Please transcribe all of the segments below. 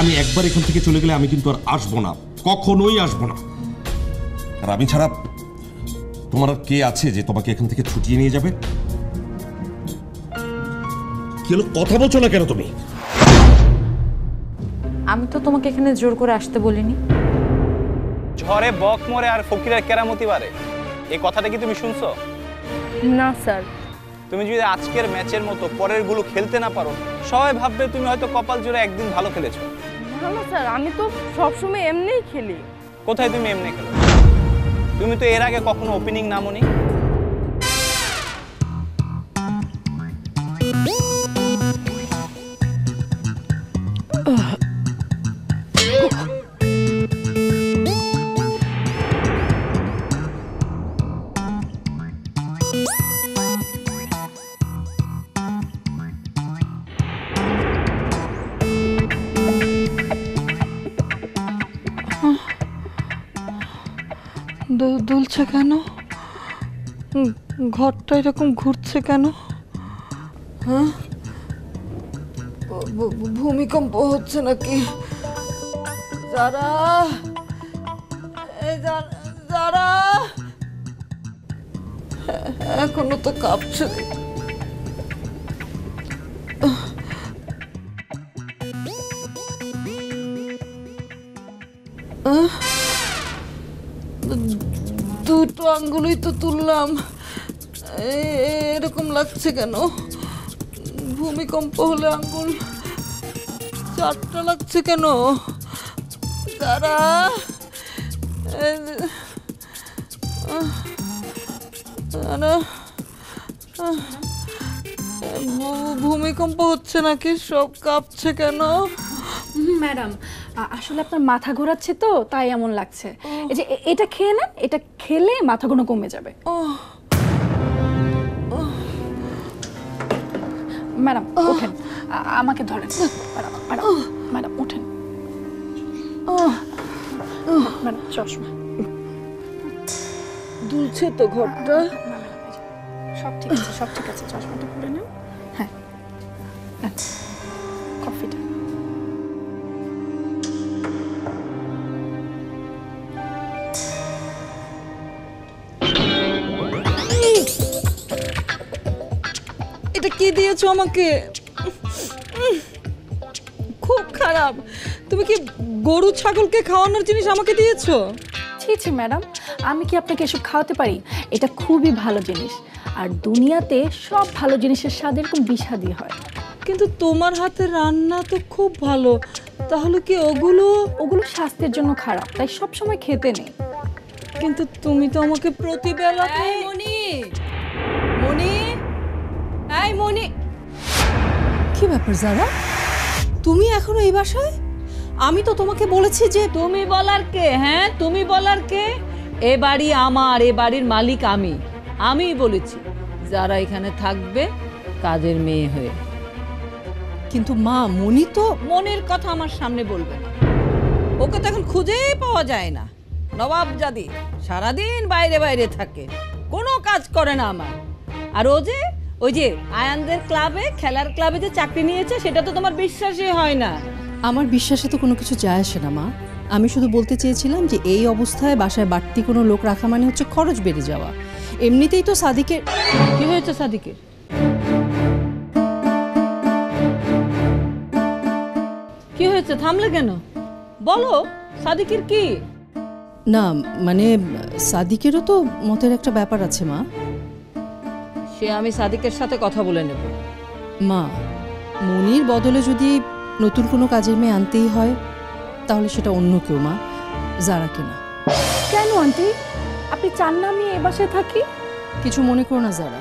আমি একবার এখান থেকে চলে গেলে আমি কিন্তু আর আসবো না, কখনোই আসবো না। আর আমি ছাড়া তোমার আর কে আছে যে তোমাকে এখান থেকে ছুটিয়ে নিয়ে যাবে? কি হলো, কথা বলছো না কেন তুমি? আমি তো তোমাকে এখানে জোর করে আসতে বলিনি। ঝড়ে বক মরে আর ফকিরের কেরামতি বাড়ে, এই কথাটা কি তুমি শুনছো? না স্যার। তুমি যদি আজকের ম্যাচের মতো পরের গুলো খেলতে না পারো, সবাই ভাববে তুমি হয়তো কপাল জোরে একদিন ভালো খেলেছো। না স্যার, আমি তো সবসময় এমনিই খেলি। কোথায় তুমি এমনি খেলো? তুমি তো এর আগে কখনো ওপেনিং নামোনি। দুলছে কেন? ঘরটা এরকম ঘুরছে কেন? হ্যাঁ, ভূমিকম্প হচ্ছে নাকি? যারা যারা এখনো তো কাঁপছে। দুটো আঙ্গুলই তো তুললাম, এরকম লাগছে কেন? ভূমিকম্প হলে আঙ্গুল চারটা লাগছে কেন? তারা ভূমিকম্প হচ্ছে নাকি? সব কাঁপছে কেন? ম্যাডাম, আসলে আপনার মাথা ঘোরাচ্ছে তো, তাই এমন লাগছে। এই যে এটা খেয়ে নেন, এটা খেলে মাথা ঘোরা কমে যাবে। ম্যাডাম ওঠেন, আমাকে ধরেন। ম্যাডাম ম্যাডাম ওঠেন। ম্যাডাম চশমা দুলছে তো ঘরটা। সব ঠিক আছে, সব ঠিক আছে। চশমাটা পরে নেন। হ্যাঁ, কফিটা। এটা কি দিয়েছো আমাকে? খুব খারাপ। তুমি কি গরু ছাগলকে খাওয়ানোর জিনিস আমাকে দিয়েছো? ছি ছি ম্যাডাম, আমি কি আপনাকে এসব খাওয়াতে পারি? এটা খুবই ভালো জিনিস, আর দুনিয়াতে সব ভালো জিনিসের স্বাদ এরকম বিষাদি হয়। কিন্তু তোমার হাতের রান্না তো খুব ভালো, তাহলে কি ওগুলো স্বাস্থ্যের জন্য খারাপ, তাই সব সময় খেতে নেই। কিন্তু তুমি তো আমাকে প্রতিবেলা। মনি, কি ব্যাপার যারা? তুমি এখনো এই বাসায়? আমি তো তোমাকে বলেছি যে। তুমি বলার কে? হ্যাঁ, তুমি বলার কে? এ বাড়ি আমার, এ বাড়ির মালিক আমি বলেছি যারা এখানে থাকবে কাজের মেয়ে হয়ে। কিন্তু মা, মনি তো। মনের কথা আমার সামনে বলবে না, ওকে তো এখন খুঁজেই পাওয়া যায় না। নবাবজাদি সারাদিন বাইরে বাইরে থাকে, কোনো কাজ করে না আমার। আর ওই যে আয়ানদের ক্লাবে, খেলার ক্লাবে যে চাকরি নিয়েছে, সেটা তো তোমার বিশ্বাসই হয় না। আমার বিশ্বাসে তো কোনো কিছু যায় আসে না মা। আমি শুধু বলতে চেয়েছিলাম যে এই অবস্থায় বাসায় বাড়তি কোনো লোক রাখা মানে হচ্ছে খরচ বেড়ে যাওয়া। এমনিতেই তো সাদিকের। কি হয়েছে সাদিকের? কি হয়েছে? থামলে কেন? বলো, সাদিকের কি? না মানে সাদিকেরও তো মতের একটা ব্যাপার আছে মা। সে আমি সাদিকের সাথে কথা বলে নেব। মা, মনির বদলে যদি নতুন কোনো কাজের মেয়ে আনতেই হয় তাহলে সেটা অন্য কেউ মা, যারাকে না। কেন আন্টি, আপনি চান না আমি এ বাসায় থাকি? কিছু মনে করো না যারা,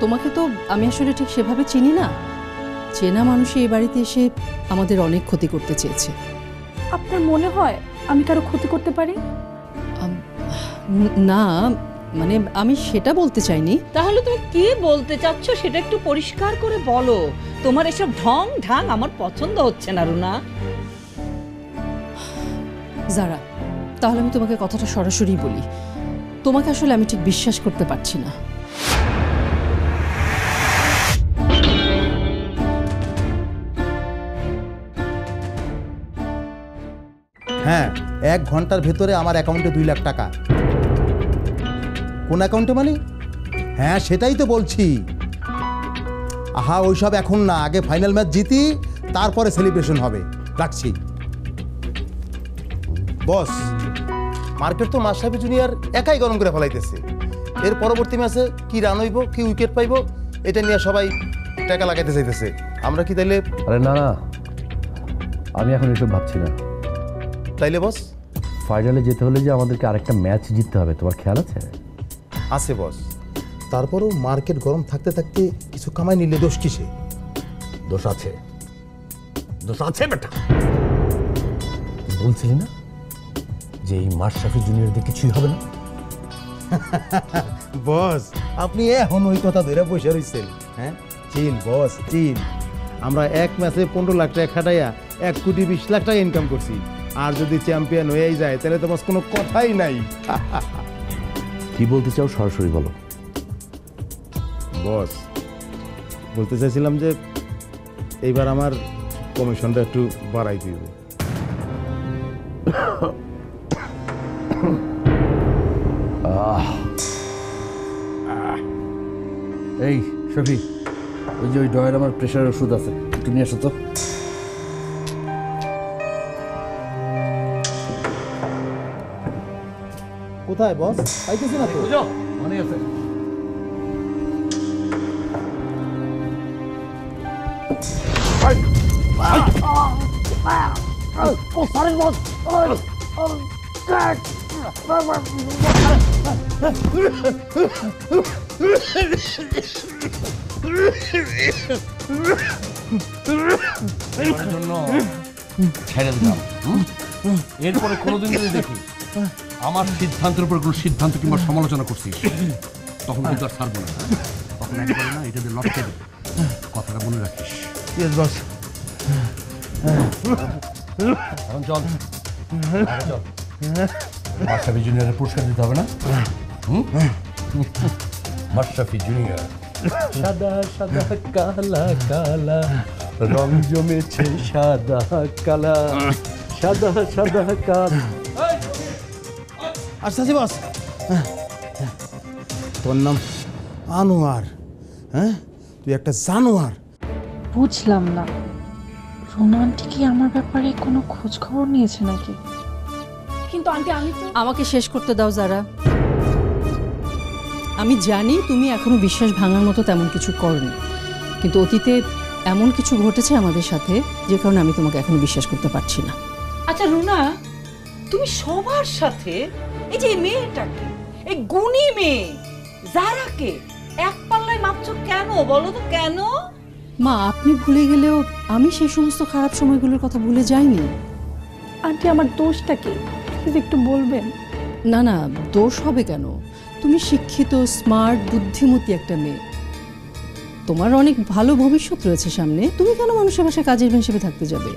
তোমাকে তো আমি আসলে ঠিক সেভাবে চিনি না। চেনা মানুষই এই বাড়িতে এসে আমাদের অনেক ক্ষতি করতে চেয়েছে। আপনার মনে হয় আমি কারো ক্ষতি করতে পারি? না মানে আমি সেটা বলতে চাইনি। তাহলে তুমি কি বলতে চাচ্ছ সেটা একটু পরিষ্কার করে বলো। তোমার এসব ঢং ঢাং আমার পছন্দ হচ্ছে না রুনা। যারা, তাহলে আমি তোমাকে কথাটা সরাসরি বলি, তোমাকে আসলে আমি ঠিক বিশ্বাস করতে পারছি না। হ্যাঁ 1 ঘন্টার ভেতরে আমার অ্যাকাউন্টে 2 লাখ টাকা। কোন অ্যাকাউন্টে মানে? হ্যাঁ সেটাই তো বলছি। আহা ওইসব এখন না, আগে ফাইনাল ম্যাচ জিতি তারপরে সেলিব্রেশন হবে। রাখছি। বস, মার্কেট তো মাশরাফি জুনিয়র একাই গরম করে ফেলাইতেছে। এর পরবর্তী ম্যাচে কি রান হইব, কি উইকেট পাইব, এটা নিয়ে সবাই টাকা লাগাইতে চাইতেছে। আমরা কি তাইলে? আরে না না, আমি এখন এসব ভাবছি না। তাইলে বস? ফাইনালে যেতে হলে যে আমাদেরকে আরেকটা ম্যাচ জিততে হবে, তোমার খেয়াল আছে? আছে বস, তারপরও মার্কেট গরম থাকতে থাকতে কিছু কামাই নিলে দোষ কিসে? দোষ আছে, দোষ আছে বেটা। বলছিলি না যে এই মাশরাফি জুনিয়রদের কিছুই হবে না? বস আপনি এখন ওই কথা ধরে বসে রয়েছেন। হ্যাঁ চিল বস চিল। আমরা এক ম্যাচে 15 লাখ টাকা খাটাইয়া 1 কোটি 20 লাখ টাকা ইনকাম করছি। আর যদি চ্যাম্পিয়ন হয়েই যায় তাহলে তো বস কোনো কথাই নাই। কি বলতে চাও সরাসরি বলো। বস বলতে চাইছিলাম যে এইবার আমার কমিশনটা একটু বাড়াই দিবে। এই শফি, ওই যে ওই ডয়ের আমার প্রেশারের ওষুধ আছে, একটু নিয়ে আসো তো। কোথায় বস? পাইতেছি না তো। মনে আছে? ছেড়ে দিলাম। এরপরে কোনোদিন যদি দেখি আমার সিদ্ধান্তের উপর কোনো সিদ্ধান্ত কিংবা সমালোচনা করছিস, তখন কিন্তু আর ছাড়বো না। তখন একবারে না এটা দিয়ে লটকে দেবে। কথাটা মনে রাখিস। বস এখন চল চল, মাশরাফি জুনিয়রের পুরস্কার দিতে হবে না? মাশরাফি জুনিয়র সাদা সাদা কালা কালা রং জমেছে সাদা কালা, সাদা সাদা কালা। আচ্ছা বস, তোর নাম আনোয়ার? হ্যাঁ তুই একটা জানোয়ার। বুঝলাম না, রুনা আন্টি কি আমার ব্যাপারে কোনো খোঁজ খবর নিয়েছে নাকি? কিন্তু আন্টি আমি তো... আমাকে শেষ করতে দাও যারা। আমি জানি তুমি এখনো বিশ্বাস ভাঙার মতো তেমন কিছু করনি, কিন্তু অতীতে এমন কিছু ঘটেছে আমাদের সাথে যে কারণে আমি তোমাকে এখনো বিশ্বাস করতে পারছি না। আচ্ছা রুনা, তুমি সবার সাথে এই যে মেয়েটাকে, এই গুণী মেয়ে যারাকে এক পাল্লায় মাপছো কেন বলো তো? কেন? মা আপনি ভুলে গেলেও আমি সেই সমস্ত খারাপ সময়গুলোর কথা ভুলে যাইনি। আন্টি আমার দোষটা কি, প্লিজ একটু বলবেন। না না, দোষ হবে কেন? তুমি শিক্ষিত, স্মার্ট, বুদ্ধিমতী একটা মেয়ে। তোমার অনেক ভালো ভবিষ্যৎ রয়েছে সামনে। তুমি কেন মানুষের বাসায় কাজের মেয়ে হিসেবে থাকতে যাবে?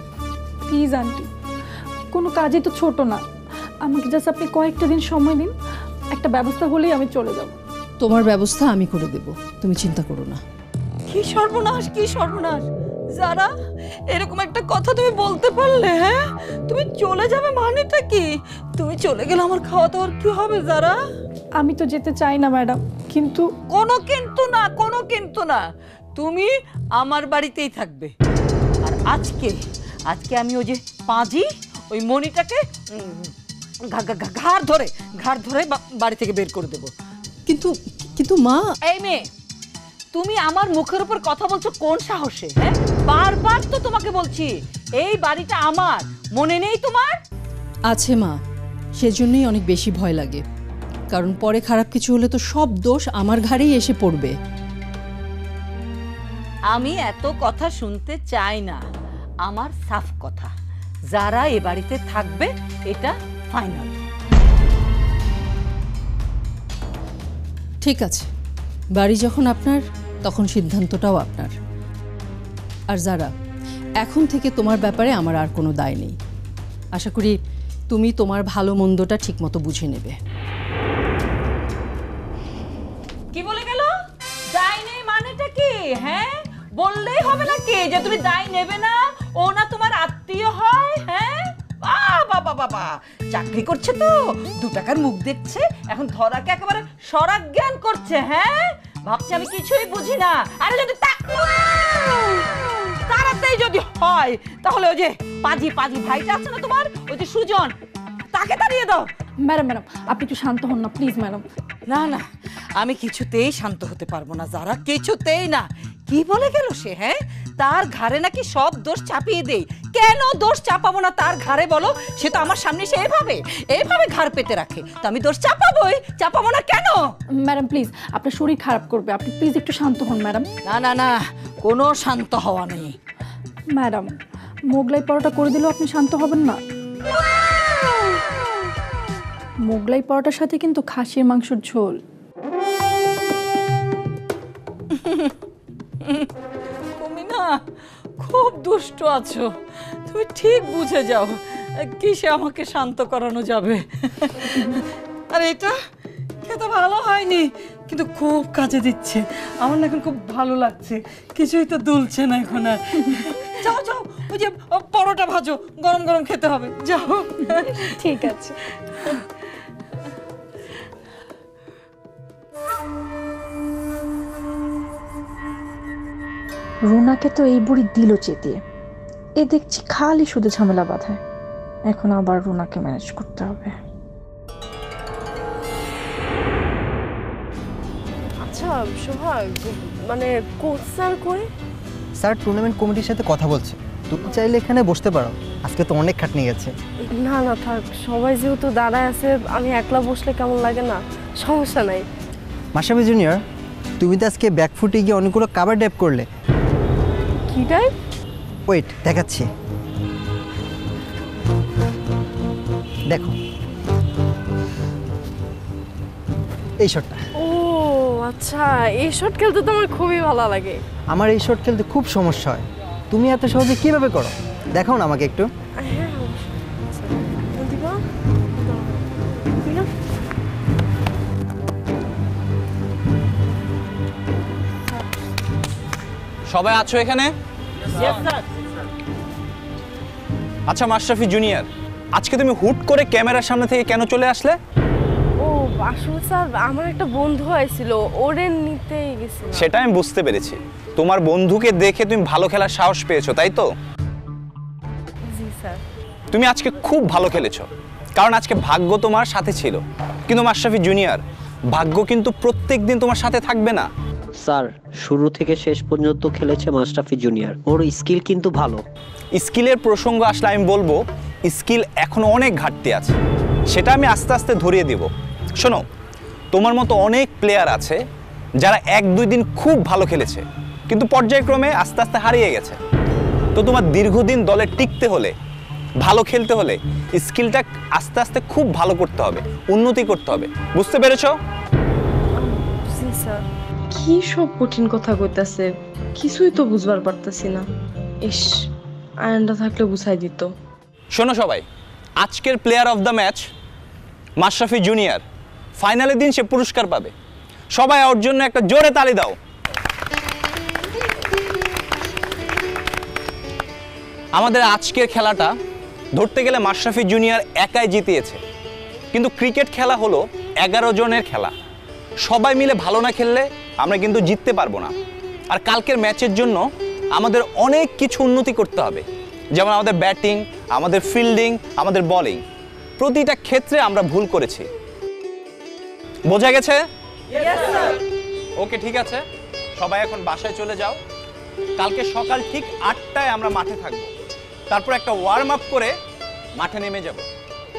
প্লিজ আন্টি, কোনো কাজই তো ছোট না। আমাকে জাস্ট আপনি কয়েকটা দিন সময় দিন, একটা ব্যবস্থা হলেই আমি চলে যাব। তোমার ব্যবস্থা আমি করে দেব, তুমি চিন্তা করো না। কি সর্বনাশ, কি সর্বনাশ! যারা এরকম একটা কথা তুমি বলতে পারলে? হ্যাঁ তুমি চলে যাবে মানেটা কি? তুমি চলে গেলে আমার খাওয়া দাওয়ার কি হবে যারা? আমি তো যেতে চাই না ম্যাডাম, কিন্তু... কোনো কিন্তু না, কোনো কিন্তু না। তুমি আমার বাড়িতেই থাকবে। আর আজকে আমি ওই যে পাঁজি ওই মণিটাকে ঘাড় ধরে বাড়ি থেকে বের করে দেব। কিন্তু কিন্তু মা... এই মেয়ে, তুমি আমার মুখের উপর কথা বলছো কোন সাহসে? হ্যাঁ বারবার তো তোমাকে বলছি এই বাড়িটা আমার, মনে নেই তোমার? আছে মা, সেজন্যই অনেক বেশি ভয় লাগে, কারণ পরে খারাপ কিছু হলে তো সব দোষ আমার ঘাড়েই এসে পড়বে। আমি এত কথা শুনতে চাই না। আমার সাফ কথা, যারা এ বাড়িতে থাকবে এটা ফাইনাল। ঠিক আছে, বাড়ি যখন আপনার তখন সিদ্ধান্তটাও আপনার। আর যারা, এখন থেকে তোমার ব্যাপারে আমার আর কোনো দায় নেই। আশা করি তুমি তোমার ভালো মন্দটা ঠিকমতো বুঝে নেবে। কি বলে গেল? দায় নেই মানেটা কি? হ্যাঁ বললেই হবে নাকি যে তুমি দায় নেবে না? ও না তোমার আত্মীয় হয়? হ্যাঁ বাবা বাবা, চাকরি করছে তো 2 টাকার মুখ দেখছে, এখন ধরাকে একেবারে স্বরাজ্ঞান করছে। হ্যাঁ, ভাবছি আমি কিছুই বুঝি না। আরে যদি তাড়াতাড়ি যদি হয় তাহলে ওই যে পাজি ভাইটা আছে না তোমার, ওই যে সুজন, তাকে তাড়িয়ে দাও। ম্যাডাম ম্যাডাম আপনি একটু শান্ত হন না প্লিজ ম্যাডাম। না না, আমি কিছুতেই শান্ত হতে পারবো না যারা, কিছুতেই না। কি বলে গেল সে? হ্যাঁ, তার ঘাড়ে নাকি সব দোষ চাপিয়ে দেই। কেন দোষ চাপাবো না তার ঘাড়ে বলো? সে তো আমার সামনে সে এইভাবে ঘাড় পেতে রাখে, তো আমি দোষ চাপাবো না কেন? ম্যাডাম প্লিজ, আপনার শরীর খারাপ করবে, আপনি প্লিজ একটু শান্ত হন ম্যাডাম। না না না, কোনো শান্ত হওয়া নেই। ম্যাডাম, মোগলাই পরোটা করে দিলেও আপনি শান্ত হবেন না। মোগলাই পরোটার সাথে কিন্তু খাসির মাংসের ঝোল। তুমি না খুব দুষ্ট আছো, তুমি ঠিক বুঝে যাও কিসে আমাকে শান্ত করানো যাবে। আর এটা খেতে ভালো হয়নি, কিন্তু খুব কাজে দিচ্ছে। আমার না এখন খুব ভালো লাগছে, কিছুই তো দুলছে না এখন আর। যাও যাও, ওই যে পরোটা ভাজো, গরম গরম খেতে হবে, যাও। ঠিক আছে। রুনাকে তো এই বুড়ি দিল চেতিয়ে, এ দেখছি খালি শুধু ঝামেলা বাঁধায়। এখন আবার রুনাকে ম্যানেজ করতে হবে। আচ্ছা সোহাগ, মানে কোচ স্যার কই? স্যার টুর্নামেন্ট কমিটির সাথে কথা বলছে, তুমি চাইলে এখানে বসতে পারো, আজকে তো অনেক খাটনি গেছে। না না থাক, সবাই যেহেতু দাঁড়ায় আছে, আমি একলা বসলে কেমন লাগে না, সমস্যা নাই। মাশরাফি জুনিয়র, তুমি তো আজকে ব্যাকফুটে গিয়ে অনেকগুলো কাভার ড্যাপ করলে। কি টাইপ? ওয়েট, দেখাচ্ছি, দেখো এই শটটা। ও আচ্ছা, এই শট খেলতে তো আমার খুবই ভালো লাগে। আমার এই শট খেলতে খুব সমস্যা হয়, তুমি এত সহজে কিভাবে করো দেখাও না আমাকে একটু। হ্যাঁ দিবা দিবা। সবাই আছো এখানে? আচ্ছা মাশরাফি জুনিয়র, আজকে তুমি হুট করে ক্যামেরার সামনে থেকে কেন চলে আসলে? ও আসলে স্যার, আমার একটা বন্ধু আইছিল, ওরে নিতেই গেছিলাম। সেটা আমি বুঝতে পেরেছি, তোমার বন্ধুকে দেখে তুমি ভালো খেলার সাহস পেয়েছো, তাই তো? জি স্যার। তুমি আজকে খুব ভালো খেলেছো, কারণ আজকে ভাগ্য তোমার সাথে ছিল। কিন্তু মাশরাফি জুনিয়র, ভাগ্য কিন্তু প্রত্যেকদিন তোমার সাথে থাকবে না। স্যার, শুরু থেকে শেষ পর্যন্ত খেলেছে মাশরাফি জুনিয়র, ওর স্কিল কিন্তু ভালো। স্কিলের প্রসঙ্গ আসলে আমি বলবো স্কিল এখনো অনেক ঘাটতি আছে, সেটা আমি আস্তে আস্তে ধরিয়ে দেব। শোনো, তোমার মতো অনেক প্লেয়ার আছে যারা 1-2 দিন খুব ভালো খেলেছে, কিন্তু পর্যায়ক্রমে আস্তে আস্তে হারিয়ে গেছে। তো তোমার দীর্ঘদিন দলে টিকতে হলে, ভালো খেলতে হলে স্কিলটা আস্তে আস্তে খুব ভালো করতে হবে, উন্নতি করতে হবে। বুঝতে পেরেছো? জি স্যার। কি সব কঠিন কথা কইতাছে, কিছুই তো বুঝবার পারতাছি না। ইস, আয়নটা থাকলে বুঝাই দিত। শোনো সবাই, আজকের player of the match Mashrafe junior. ফাইনালের দিন সে পুরস্কার পাবে। সবাই ওর জন্য একটা জোরে তালি দাও। আমাদের আজকের খেলাটা ধরতে গেলে মাশরাফি জুনিয়র একাই জিতিয়েছে, কিন্তু ক্রিকেট খেলা হলো 11 জনের খেলা। সবাই মিলে ভালো না খেললে আমরা কিন্তু জিততে পারবো না। আর কালকের ম্যাচের জন্য আমাদের অনেক কিছু উন্নতি করতে হবে, যেমন আমাদের ব্যাটিং, আমাদের ফিল্ডিং, আমাদের বোলিং, প্রতিটা ক্ষেত্রে আমরা ভুল করেছি। বোঝা গেছে? ওকে, ঠিক আছে, সবাই এখন বাসায় চলে যাও। কালকে সকাল ঠিক 8টায় আমরা মাঠে থাকবো, তারপর একটা ওয়ার্ম আপ করে মাঠে নেমে যাব।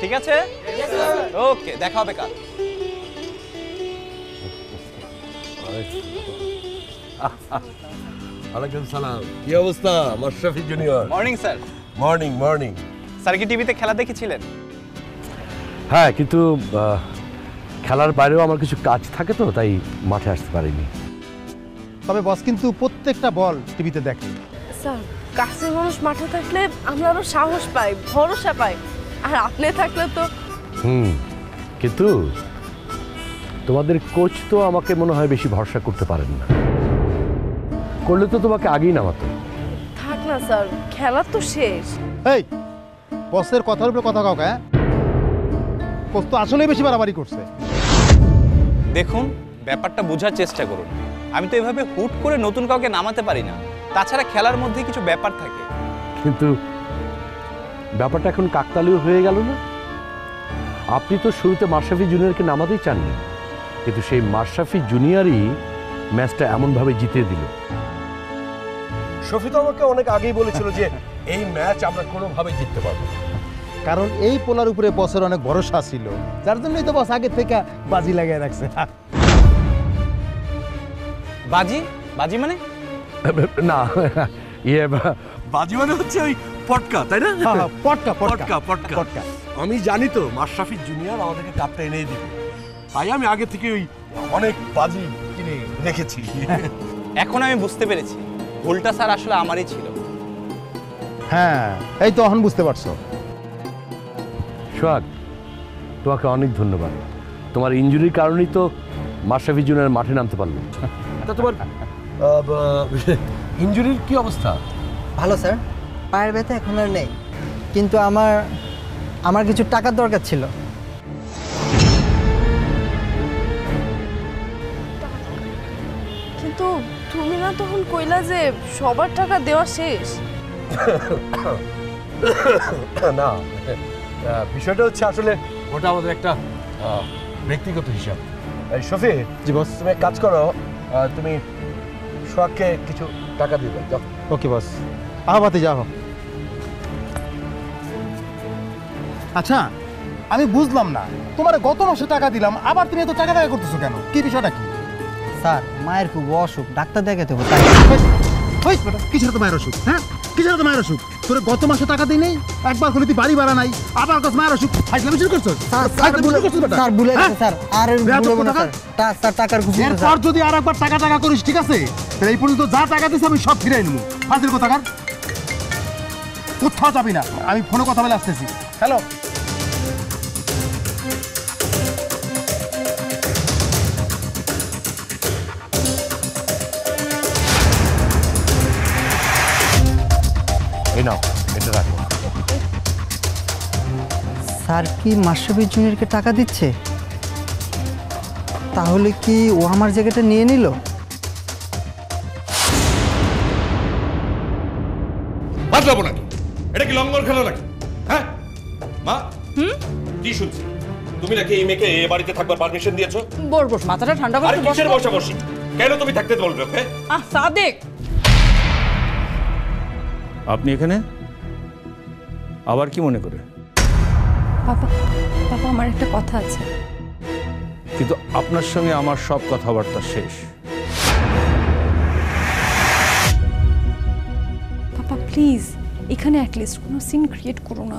ঠিক আছে? ওকে, দেখা হবে কাল। ওয়ালাইকুম সালাম। কি অবস্থা Mashrafe junior? Morning sir. Morning morning. Sir কি টিভিতে খেলা দেখেছিলেন? হ্যাঁ, কিন্তু খেলার বাইরেও আমার কিছু কাজ থাকে, তো তাই মাঠে আসতে পারিনি। তবে বস কিন্তু প্রত্যেকটা বল টিভিতে দেখে। স্যার, কাছের মানুষ মাঠে থাকলে আমরা আরো সাহস পাই, ভরসা পাই, আর আপনি থাকলে তো। কিন্তু তোমাদের কোচ তো আমাকে মনে হয় বেশি ভরসা করতে পারেন না, করলে তো তোমাকে আগেই নামাতো। থাক না স্যার, খেলা তো শেষ। এই, বসের কথার উপরে কথা কাউকে, হ্যাঁ? বস তো আসলেই বেশি বাড়াবাড়ি করছে। দেখুন, ব্যাপারটা বোঝার চেষ্টা করুন। আমি তো এভাবে হুট করে নতুন কাউকে নামাতে পারি না। তাছাড়া খেলার মধ্যে কিছু ব্যাপার থাকে। কিন্তু ব্যাপারটা এখন কাকতালীয় হয়ে গেল না? আপনি তো শুরুতে মাশরাফি জুনিয়রকে নামাতেই চাননি, কিন্তু সেই মাশরাফি জুনিয়রই ম্যাচটা এমনভাবে জিতে দিল। শফি তো আমাকে অনেক আগেই বলেছিল যে এই ম্যাচ আমরা কোনোভাবে জিততে পারবো না, কারণ এই পোলার উপরে বসের অনেক ভরসা ছিল, যার জন্যই তো বস আগে থেকে বাজি লাগিয়ে রাখছে। বাজি? বাজি মানে? না, বাজি মানে হচ্ছে ওই পটকা, তাই না? পটকা পটকা পটকা পটকা। আমি জানি তো মাশরাফি জুনিয়র আমাদেরকে কাপটা এনে দিবে, তাই আমি আগে থেকে ওই অনেক বাজি কিনে রেখেছি। এখন আমি বুঝতে পেরেছি, ভুলটা স্যার আসলে আমারই ছিল। হ্যাঁ, এই তো এখন বুঝতে পারছো। সোহাগ, তোমাকে অনেক ধন্যবাদ। তোমার ইনজুরির কারণেই তো মাশরাফি জুনিয়র মাঠে নামতে পারলো। তা তোমার ইনজুরির কি অবস্থা? ভালো স্যার, পায়ের ব্যথা এখন আর নেই, কিন্তু আমার কিছু টাকার দরকার ছিল। কিন্তু তুমি না তখন কইলা যে সবার টাকা দেওয়া শেষ। না, বিষয়টা হচ্ছে আসলে ওটা আমাদের একটা ব্যক্তিগত হিসাব। এই শফি, জি বস। তুমি এক কাজ করো, তুমি সোহাগকে কিছু টাকা দিয়ে দাও। ওকে বস, আহবাতে যাও। আচ্ছা, আমি বুঝলাম না, তোমার গত মাসে টাকা দিলাম, আবার তুমি এত টাকা করতেছো কেন? কি বিষয়টা কি? স্যার, মায়ের খুব অসুখ, ডাক্তার দেখাতে হবে। কিসের তো মায়ের অসুখ? হ্যাঁ, কিসের তো মায়ের অসুখ? তোর গত মাসে টাকা দিই নাই, একবার হলে তুই বাড়ি ভাড়া নাই, আবার কত মায়ের অসুখ? ফাইজলামি শুরু করছো? স্যার ভুলে গেছে স্যার, আর ভুলবো না স্যার। স্যার টাকার খুশি। এরপর যদি আর একবার টাকা করিস, ঠিক আছে? তাহলে এই পর্যন্ত যা টাকা দিয়েছি আমি সব ফিরাই নেবো। ফাজিল কোথাকার, কোথাও যাবি না। আমি ফোনে কথা বলে আসতেছি। হ্যালো। এই নাও, এটা রাখো। স্যার কি মাশরাফি জুনিয়রকে টাকা দিচ্ছে? তাহলে কি ও আমার জায়গাটা নিয়ে নিল? বাঁচলাবো নাকি? এটা কি লঙ্গর খেলা নাকি? হ্যাঁ মা, কি শুনছি? তুমি নাকি এই মেয়েকে এ বাড়িতে থাকবার পারমিশন দিয়েছো? বস মাথাটা ঠান্ডা আরে করে কিসের বসা? কেন তুমি থাকতে বলবে ওকে? সাদেক, আপনি এখানে আবার কি মনে করে? বাবা, বাবা আমার একটা কথা আছে। কিন্তু আপনার সঙ্গে আমার সব কথাবার্তা শেষ। বাবা প্লিজ, এখানে অ্যাটলিস্ট কোনো সিন ক্রিয়েট করো না।